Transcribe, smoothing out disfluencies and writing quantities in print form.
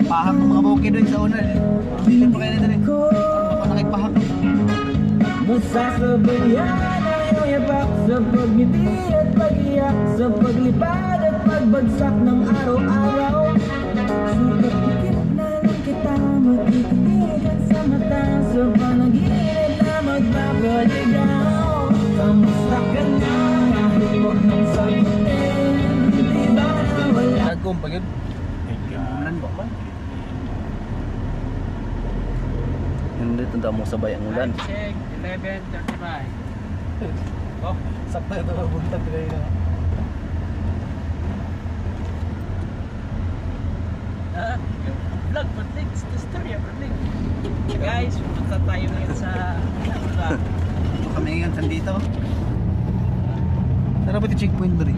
Pahak ng mga bukid doon sa una. Hindi pa kayo nito rin. Ano nakipahak? Masasabayan ang iyong yapak sa pagngiti at pag-iyak, sa paglipad at pagbagsak ng araw-araw. Sukat pikit na lang kita magtititigan sa mata, sa panaginip na magpapaligaw. Kamusta ka na? Kahit huwag nang sagutin, di ba na wala? Nagkum pa yun. Umulan ba man? Hindi tanda mo sabay ang ulan. Check 11:35. Oh, sakto ito na buntag kayo na. Vlog Pratlig, the story of Pratlig. Guys, pupunta tayo ngayon sa Ito kami ngayon sandito. Sarap ito checkpoint ba rin?